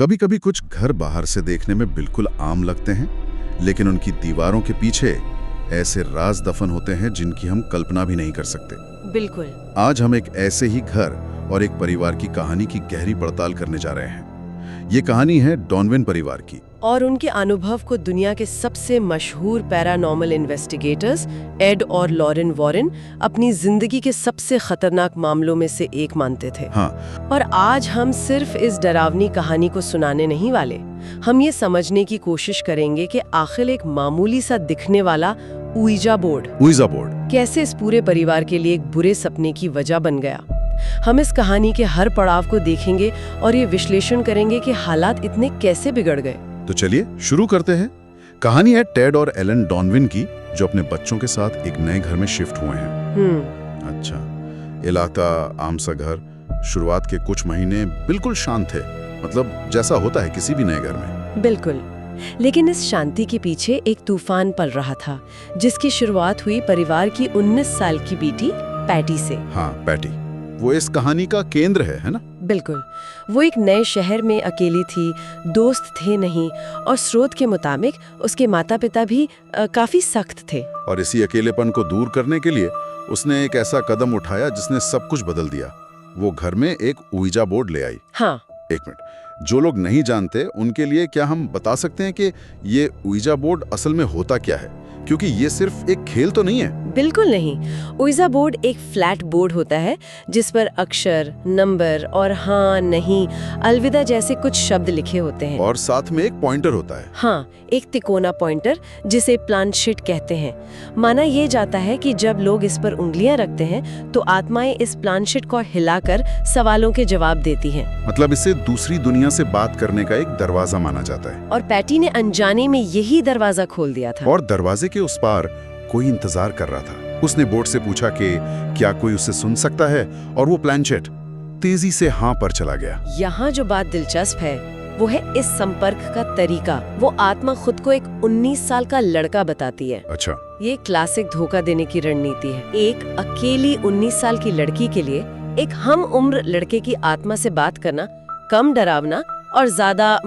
कभी कभी कुछ घर बाहर से देखने में बिल्कुल आम लगते हैं, लेकिन उनकी दीवारों के पीछे ऐसे राज दफन होते हैं जिनकी हम कल्पना भी नहीं कर सकते। बिल्कुल। आज हम एक ऐसे ही घर और एक परिवार की कहानी की गहरी पड़ताल करने जा रहे हैं। ये कहानी है डॉनविन परिवार की और उनके अनुभव को दुनिया के सबसे मशहूर पैरानॉर्मल इन्वेस्टिगेटर्स एड और लॉरेन वॉरेन अपनी जिंदगी के सबसे खतरनाक मामलों में से एक मानते थे। हाँ। और आज हम सिर्फ इस डरावनी कहानी को सुनाने नहीं वाले, हम ये समझने की कोशिश करेंगे कि आखिर एक मामूली सा दिखने वाला ऊइजा बोर्ड कैसे इस पूरे परिवार के लिए एक बुरे सपने की वजह बन गया। हम इस कहानी के हर पड़ाव को देखेंगे और ये विश्लेषण करेंगे कि हालात इतने कैसे बिगड़ गए। तो चलिए शुरू करते हैं। कहानी है टेड और एलन डॉनविन की, जो अपने बच्चों के साथ एक नए घर में शिफ्ट हुए हैं। अच्छा, इलाका आम सा घर। शुरुआत के कुछ महीने बिल्कुल शांत थे, मतलब जैसा होता है किसी भी नए घर में। बिल्कुल, लेकिन इस शांति के पीछे एक तूफान पल रहा था, जिसकी शुरुआत हुई परिवार की 19 साल की बेटी पैटी से। हाँ, पैटी, वो इस कहानी का केंद्र है ना? बिल्कुल। वो एक नए शहर में अकेली थी, दोस्त थे नहीं, और स्रोत के मुताबिक उसके माता पिता भी काफी सख्त थे। और इसी अकेलेपन को दूर करने के लिए उसने एक ऐसा कदम उठाया जिसने सब कुछ बदल दिया। वो घर में एक ऊइजा बोर्ड ले आई। हाँ। एक मिनट, जो लोग नहीं जानते उनके लिए क्या हम बता सकते हैं कि ये ऊइजा बोर्ड असल में होता क्या है? क्योंकि ये सिर्फ एक खेल तो नहीं है। बिल्कुल नहीं। ऊइजा बोर्ड एक फ्लैट बोर्ड होता है जिस पर अक्षर, नंबर और हाँ, नहीं, अलविदा जैसे कुछ शब्द लिखे होते हैं। और साथ में एक पॉइंटर होता है। हाँ, एक तिकोना पॉइंटर, जिसे प्लानशीट कहते हैं। माना यह जाता है कि जब लोग इस पर उंगलियां रखते हैं तो आत्माएं इस प्लानशीट को हिलाकर सवालों के जवाब देती हैं। मतलब इसे दूसरी दुनिया से बात करने का एक दरवाजा माना जाता है। और पैटी ने अनजाने में यही दरवाजा खोल दिया था। और दरवाजे के उस पार कोई इंतजार कर रहा था। उसने बोर्ड से पूछा कि क्या कोई उसे सुन सकता है, और वो प्लानचेट तेजी से हाँ पर चला गया। यहाँ जो बात दिलचस्प है वो है इस संपर्क का तरीका। वो आत्मा खुद को एक 19 साल का लड़का बताती है। अच्छा। ये क्लासिक धोखा देने की रणनीति है। एक अकेली 19 साल की लड़की के लिए एक हम उम्र लड़के की आत्मा से बात करना कम डरावना और ज्यादा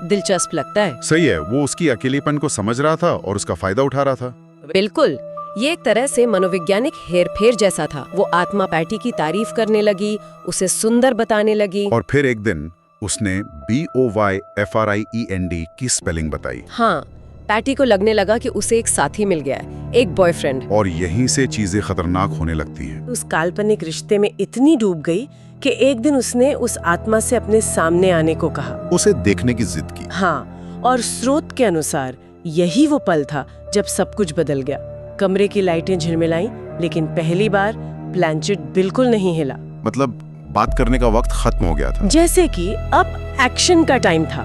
दिलचस्प लगता है। सही है, वो उसकी अकेलेपन को समझ रहा था और उसका फायदा उठा रहा था। बिल्कुल, ये एक तरह से मनोवैज्ञानिक हेरफेर जैसा था। वो आत्मा पैटी की तारीफ करने लगी, उसे सुंदर बताने लगी। और फिर एक दिन उसने BOYFRIEND की स्पेलिंग बताई। हाँ, पैटी को लगने लगा कि उसे एक साथी मिल गया है, एक बॉयफ्रेंड। और यहीं से चीजें खतरनाक होने लगती हैं। उस काल्पनिक रिश्ते में इतनी डूब गई कि एक दिन उसने उस आत्मा से अपने सामने आने को कहा, उसे देखने की जिद की। हाँ, और स्रोत के अनुसार यही वो पल था जब सब कुछ बदल गया। कमरे की लाइटें झिलमिलाईं, लेकिन पहली बार प्लानचेट बिल्कुल नहीं हिला। मतलब बात करने का वक्त खत्म हो गया था। जैसे कि अब एक्शन का टाइम था।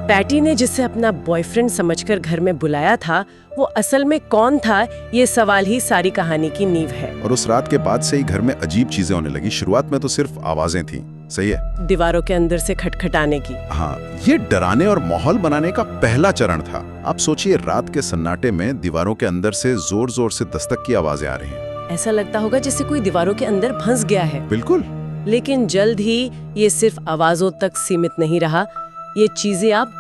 पैटी ने जिसे अपना बॉयफ्रेंड समझकर घर में बुलाया था, वो असल में कौन था, ये सवाल ही सारी कहानी की नींव है। और उस रात के बाद से ही घर में अजीब चीजें होने लगी। शुरुआत में तो सिर्फ आवाजें थी, सही है, दीवारों के अंदर से खटखटाने की। हाँ, ये डराने और माहौल बनाने का पहला चरण था। आप सोचिए, रात के सन्नाटे में दीवारों के अंदर से जोर जोर से दस्तक की आवाजें आ रही हैं। ऐसा लगता होगा जैसे कोई दीवारों के अंदर फंस गया है। बिल्कुल। लेकिन जल्द ही ये सिर्फ आवाजों तक सीमित नहीं रहा। ये चीजें अब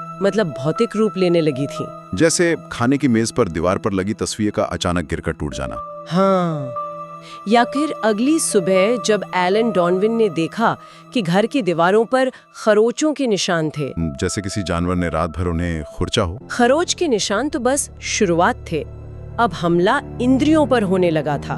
भौतिक रूप लेने लगी थी। जैसे खाने की मेज पर दीवार पर लगी तस्वीर का अचानक गिरकर टूट जाना। हाँ, या फिर अगली सुबह जब एलन डॉनविन ने देखा कि घर की दीवारों पर खरोचों के निशान थे, जैसे किसी जानवर ने रात भर उन्हें खुरचा हो। खरोच के निशान तो बस शुरुआत थे। अब हमला इंद्रियों पर होने लगा था।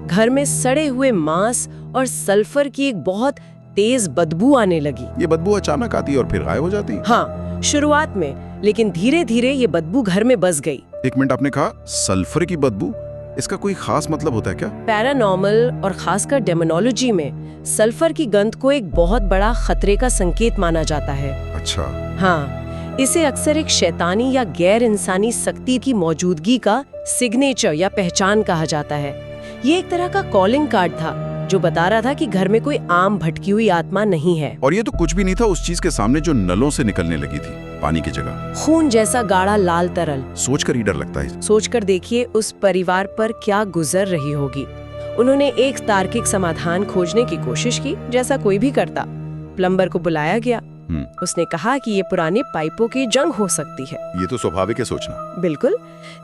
घर में सड़े हुए मांस और सल्फर की एक बहुत तेज बदबू आने लगी। ये बदबू अचानक आती और फिर गायब हो जाती। हाँ, शुरुआत में, लेकिन धीरे धीरे ये बदबू घर में बस गई। एक मिनट, आपने कहा सल्फर की बदबू, इसका कोई खास मतलब होता है क्या? पैरानॉर्मल और खासकर डेमोनोलॉजी में सल्फर की गंध को एक बहुत बड़ा खतरे का संकेत माना जाता है। अच्छा। हाँ, इसे अक्सर एक शैतानी या गैर इंसानी शक्ति की मौजूदगी का सिग्नेचर या पहचान कहा जाता है। ये एक तरह का कॉलिंग कार्ड था जो बता रहा था कि घर में कोई आम भटकी हुई आत्मा नहीं है। और ये तो कुछ भी नहीं था उस चीज के सामने जो नलों से निकलने लगी थी, पानी की जगह खून जैसा गाढ़ा लाल तरल। सोचकर ही डर लगता है। सोचकर देखिए उस परिवार पर क्या गुजर रही होगी। उन्होंने एक तार्किक समाधान खोजने की कोशिश की, जैसा कोई भी करता। प्लम्बर को बुलाया गया, उसने कहा कि ये पुराने पाइपों की जंग हो सकती है। ये तो स्वाभाविक है सोचना। बिल्कुल,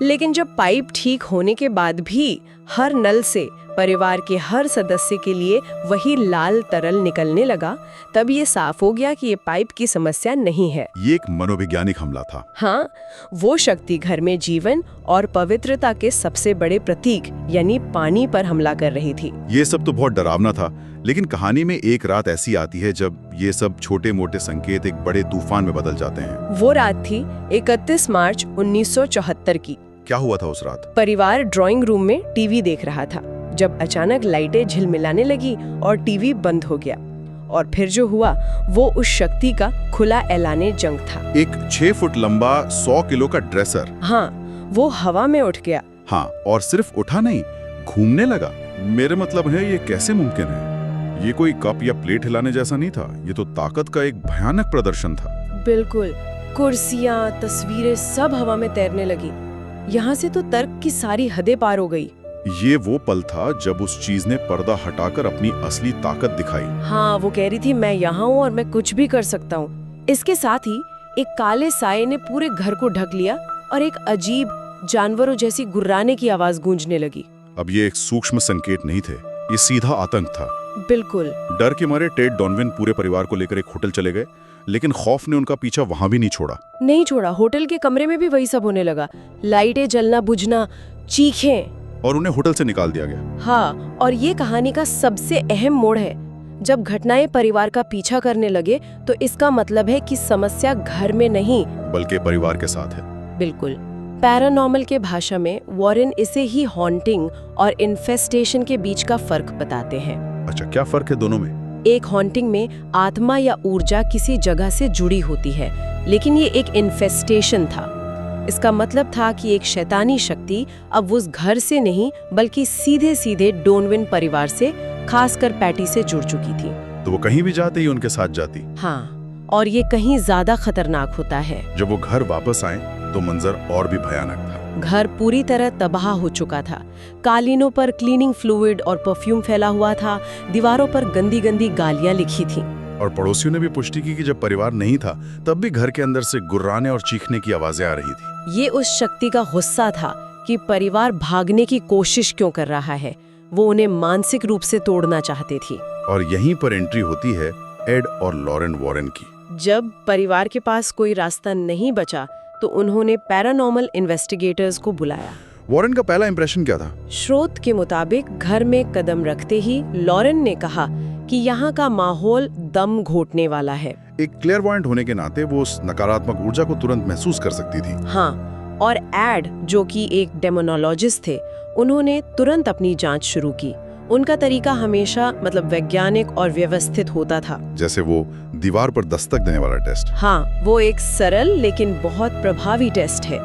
लेकिन जब पाइप ठीक होने के बाद भी हर नल से परिवार के हर सदस्य के लिए वही लाल तरल निकलने लगा, तब ये साफ हो गया कि ये पाइप की समस्या नहीं है। ये एक मनोवैज्ञानिक हमला था। हाँ, वो शक्ति घर में जीवन और पवित्रता के सबसे बड़े प्रतीक यानी पानी पर हमला कर रही थी। ये सब तो बहुत डरावना था, लेकिन कहानी में एक रात ऐसी आती है जब ये सब छोटे मोटे संकेत एक बड़े तूफान में बदल जाते हैं। वो रात थी 31 मार्च 1974 की। क्या हुआ था उस रात? परिवार ड्राइंग रूम में टीवी देख रहा था जब अचानक लाइटें झिलमिलाने लगी और टीवी बंद हो गया। और फिर जो हुआ वो उस शक्ति का खुला ऐलाने जंग था। एक 6 फुट लंबा 100 किलो का ड्रेसर। हाँ, वो हवा में उठ गया। हाँ, और सिर्फ उठा नहीं, घूमने लगा। मेरे मतलब है, ये कैसे मुमकिन है? ये कोई कप या प्लेट हिलाने जैसा नहीं था, ये तो ताकत का एक भयानक प्रदर्शन था। बिल्कुल, कुर्सियां, तस्वीरें सब हवा में तैरने लगी। यहाँ से तो तर्क की सारी हदें पार हो गई। ये वो पल था जब उस चीज ने पर्दा हटाकर अपनी असली ताकत दिखाई। हाँ, वो कह रही थी मैं यहाँ हूँ और मैं कुछ भी कर सकता हूँ। इसके साथ ही एक काले साये ने पूरे घर को ढक लिया और एक अजीब जानवरों जैसी गुर्राने की आवाज गूंजने लगी। अब ये एक सूक्ष्म संकेत नहीं थे, ये सीधा आतंक था। बिल्कुल। डर के मारे टेड डॉनविन पूरे परिवार को लेकर एक होटल चले गए, लेकिन खौफ ने उनका पीछा वहां भी नहीं छोड़ा। होटल के कमरे में भी वही सब होने लगा। लाइटें जलना बुझना, चीखें, और उन्हें होटल से निकाल दिया गया। हाँ, और ये कहानी का सबसे अहम मोड़ है। जब घटनाएं परिवार का पीछा करने लगे तो इसका मतलब है कि समस्या घर में नहीं बल्कि परिवार के साथ है। बिल्कुल। पैरानॉर्मल के भाषा में वॉरेन इसे ही हॉन्टिंग और इन्फेस्टेशन के बीच का फर्क बताते हैं। अच्छा, क्या फर्क है दोनों में? एक हॉन्टिंग में आत्मा या ऊर्जा किसी जगह से जुड़ी होती है, लेकिन ये एक इन्फेस्टेशन था। इसका मतलब था कि एक शैतानी शक्ति अब उस घर से नहीं बल्कि सीधे सीधे डोनविन परिवार से, खासकर पैटी से जुड़ चुकी थी। तो वो कहीं भी जाते ही उनके साथ जाती। हाँ, और ये कहीं ज्यादा खतरनाक होता है। जब वो घर वापस आए तो मंजर और भी भयानक था। घर पूरी तरह तबाह हो चुका था। कालीनों पर क्लीनिंग फ्लूइड और परफ्यूम फैला हुआ था। दीवारों पर गंदी गंदी गालियां लिखी थीं। और पड़ोसियों ने भी पुष्टि की कि जब परिवार नहीं था तब भी घर के अंदर से गुर्राने और चीखने की आवाजें आ रही थी। ये उस शक्ति का गुस्सा था कि परिवार भागने की कोशिश क्यों कर रहा है। वो उन्हें मानसिक रूप से तोड़ना चाहती थी। और यहीं पर एंट्री होती है एड और लॉरेन वॉरेन की। जब परिवार के पास कोई रास्ता नहीं बचा तो उन्होंने पैरानॉर्मल इन्वेस्टिगेटर्स को बुलाया। वॉरेन का पहला इंप्रेशन क्या था? स्रोत के मुताबिक घर में कदम रखते ही लॉरेन ने कहा कि यहाँ का माहौल दम घोटने वाला है। एक क्लेयरवॉयंट होने के नाते वो उस नकारात्मक ऊर्जा को तुरंत महसूस कर सकती थी। हाँ, और एड जो कि एक डेमोनोलॉजिस्ट थे, उन्होंने तुरंत अपनी जांच शुरू की। उनका तरीका हमेशा वैज्ञानिक और व्यवस्थित होता था। जैसे वो दीवार पर दस्तक देने वाला टेस्ट। हाँ, वो एक सरल लेकिन बहुत प्रभावी टेस्ट है।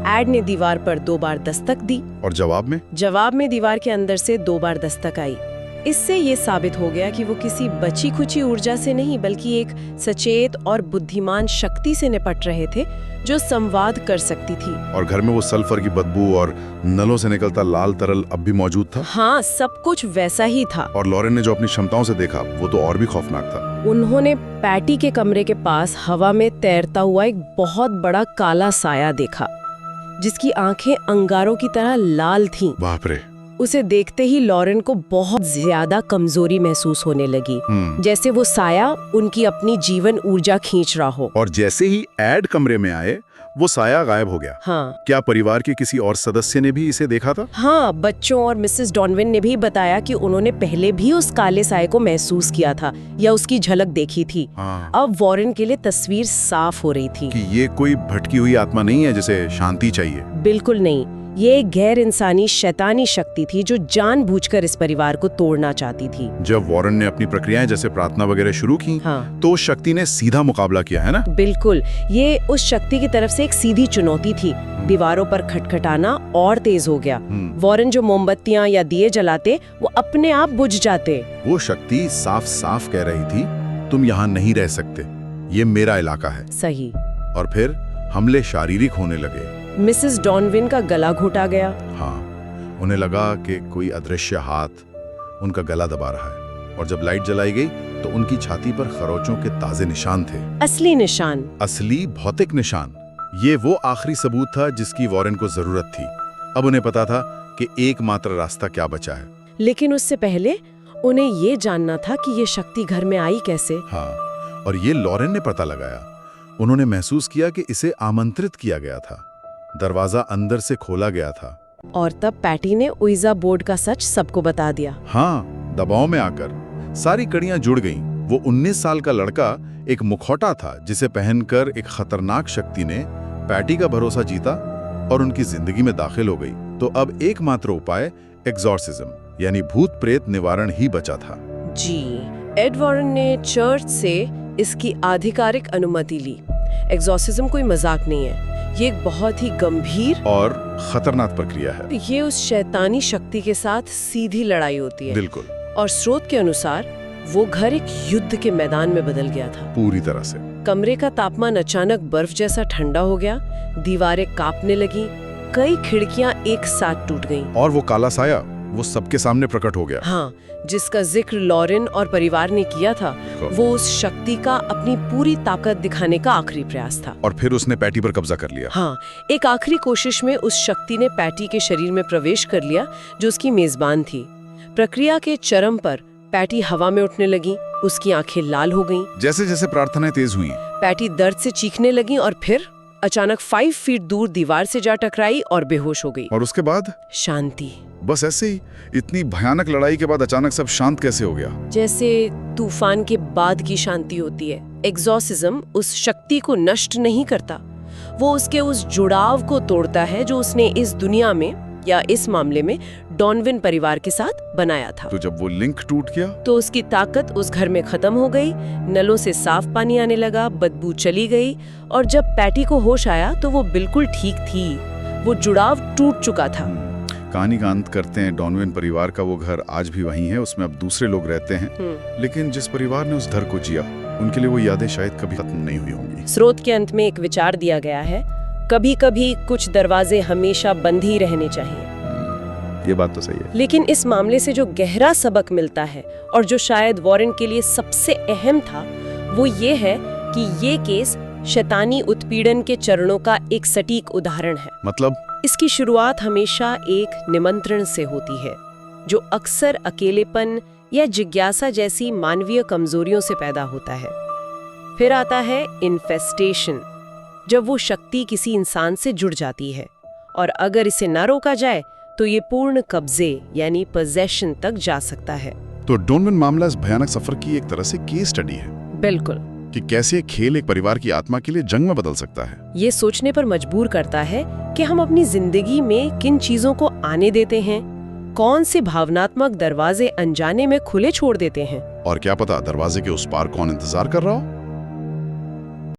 एड ने दीवार पर 2 बार दस्तक दी और जवाब में दीवार के अंदर से 2 बार दस्तक आई। इससे ये साबित हो गया कि वो किसी बची खुची ऊर्जा से नहीं बल्कि एक सचेत और बुद्धिमान शक्ति से निपट रहे थे जो संवाद कर सकती थी। और घर में वो सल्फर की बदबू और नलों से निकलता लाल तरल अब भी मौजूद था। हाँ, सब कुछ वैसा ही था। और लॉरेन ने जो अपनी क्षमताओं से देखा वो तो और भी खौफनाक था। उन्होंने पैटी के कमरे के पास हवा में तैरता हुआ एक बहुत बड़ा काला साया देखा जिसकी आंखें अंगारों की तरह लाल थीं। बाप रे! उसे देखते ही लॉरेन को बहुत ज्यादा कमजोरी महसूस होने लगी, जैसे वो साया उनकी अपनी जीवन ऊर्जा खींच रहा हो। और जैसे ही एड कमरे में आए वो साया गायब हो गया। हाँ। क्या परिवार के किसी और सदस्य ने भी इसे देखा था? हाँ, बच्चों और मिसेस डॉनविन ने भी बताया कि उन्होंने पहले भी उस काले साये को महसूस किया था या उसकी झलक देखी थी। हाँ। अब वॉरेन के लिए तस्वीर साफ हो रही थी कि ये कोई भटकी हुई आत्मा नहीं है जिसे शांति चाहिए। बिल्कुल नहीं, ये एक गैर इंसानी शैतानी शक्ति थी जो जानबूझकर इस परिवार को तोड़ना चाहती थी। जब वॉरेन ने अपनी प्रक्रियाएं जैसे प्रार्थना वगैरह शुरू की, हाँ। तो उस शक्ति ने सीधा मुकाबला किया, है ना? बिल्कुल, ये उस शक्ति की तरफ से एक सीधी चुनौती थी। दीवारों पर खटखटाना और तेज हो गया। वॉरेन जो मोमबत्तियां या दिए जलाते वो अपने आप बुझ जाते। वो शक्ति साफ साफ कह रही थी, तुम यहाँ नहीं रह सकते, ये मेरा इलाका है। सही। और फिर हमले शारीरिक होने लगे। मिसेस डॉनविन का गला घोटा गया। हाँ, उन्हें लगा कि कोई अदृश्य हाथ उनका गला दबा रहा है। और जब लाइट जलाई गई तो उनकी छाती पर खरोचों के ताजे निशान थे। असली निशान। असली भौतिक निशान। ये वो आखिरी सबूत था जिसकी वॉरेन को जरूरत थी। अब उन्हें पता था कि एकमात्र रास्ता क्या बचा है। लेकिन उससे पहले उन्हें ये जानना था कि ये शक्ति घर में आई कैसे। हाँ, और ये लॉरेन ने पता लगाया। उन्होंने महसूस किया कि इसे आमंत्रित किया गया था। दरवाजा अंदर से खोला गया था। और तब पैटी ने उइजा बोर्ड का सच सबको बता दिया। हाँ, दबाव में आकर सारी कड़ियां जुड़ गईं। वो 19 साल का लड़का एक मुखौटा था जिसे पहनकर एक खतरनाक शक्ति ने पैटी का भरोसा जीता और उनकी जिंदगी में दाखिल हो गई। तो अब एकमात्र उपाय एग्जॉर्सिज्म यानी भूत प्रेत निवारण ही बचा था। जी, एड वॉरेन ने चर्च से इसकी आधिकारिक अनुमति ली। एग्जॉर्सिज्म कोई मजाक नहीं है, ये एक बहुत ही गंभीर और खतरनाक प्रक्रिया है। ये उस शैतानी शक्ति के साथ सीधी लड़ाई होती है। बिल्कुल। और स्रोत के अनुसार वो घर एक युद्ध के मैदान में बदल गया था। पूरी तरह से। कमरे का तापमान अचानक बर्फ जैसा ठंडा हो गया, दीवारें कांपने लगी, कई खिड़कियां एक साथ टूट गईं। और वो काला साया वो सबके सामने प्रकट हो गया। हाँ, जिसका जिक्र लॉरेन और परिवार ने किया था, वो उस शक्ति का अपनी पूरी ताकत दिखाने का आखिरी प्रयास था। और फिर उसने पैटी पर कब्जा कर लिया। हाँ, एक आखिरी कोशिश में उस शक्ति ने पैटी के शरीर में प्रवेश कर लिया जो उसकी मेजबान थी। प्रक्रिया के चरम पर पैटी हवा में उठने लगी, उसकी आंखें लाल हो गईं। जैसे जैसे प्रार्थनाएं तेज हुई, पैटी दर्द से चीखने लगी और फिर अचानक 5 फीट दूर दीवार से जा टकराई और बेहोश हो गई। और उसके बाद शांति। बस ऐसे ही। इतनी भयानक लड़ाई के बाद अचानक सब शांत कैसे हो गया? जैसे तूफान के बाद की शांति होती है। एग्जॉर्सिज्म उस शक्ति को नष्ट नहीं करता, वो उसके उस जुड़ाव को तोड़ता है जो उसने इस दुनिया में या इस मामले में डॉनविन परिवार के साथ बनाया था। तो जब वो लिंक टूट गया तो उसकी ताकत उस घर में खत्म हो गई। नलों से साफ पानी आने लगा, बदबू चली गई और जब पैटी को होश आया तो वो बिल्कुल ठीक थी। वो जुड़ाव टूट चुका था। कहानी का अंत करते हैं। डॉनविन परिवार का वो घर आज भी वहीं है, उसमें अब दूसरे लोग रहते हैं। लेकिन जिस परिवार ने उस घर को जिया, उनके लिए वो यादें शायद कभी खत्म नहीं हुई होंगी। स्रोत के अंत में एक विचार दिया गया है, कभी कभी कुछ दरवाजे हमेशा बंद ही रहने चाहिए। ये बात तो सही है। लेकिन इस मामले से जो गहरा सबक मिलता है और जो शायद वॉरेन के लिए सबसे अहम था, वो ये है कि ये केस शैतानी उत्पीड़न के चरणों का एक सटीक उदाहरण है। मतलब इसकी शुरुआत हमेशा एक निमंत्रण से होती है, जो अक्सर अकेलेपन या जिज्ञासा जैसी मानवीय कमजोरियों से पैदा होता है। फिर आता है इन्फेस्टेशन, जब वो शक्ति किसी इंसान से जुड़ जाती है और अगर इसे न रोका जाए तो ये पूर्ण कब्जे यानी पोजेशन तक जा सकता है। तो डॉनविन मामला इस भयानक सफर की एक तरह से केस स्टडी है। बिल्कुल। कि कैसे एक खेल एक परिवार की आत्मा के लिए जंग में बदल सकता है। ये सोचने पर मजबूर करता है कि हम अपनी जिंदगी में किन चीजों को आने देते हैं, कौन से भावनात्मक दरवाजे अनजाने में खुले छोड़ देते हैं। और क्या पता दरवाजे के उस पार कौन इंतजार कर रहा हो।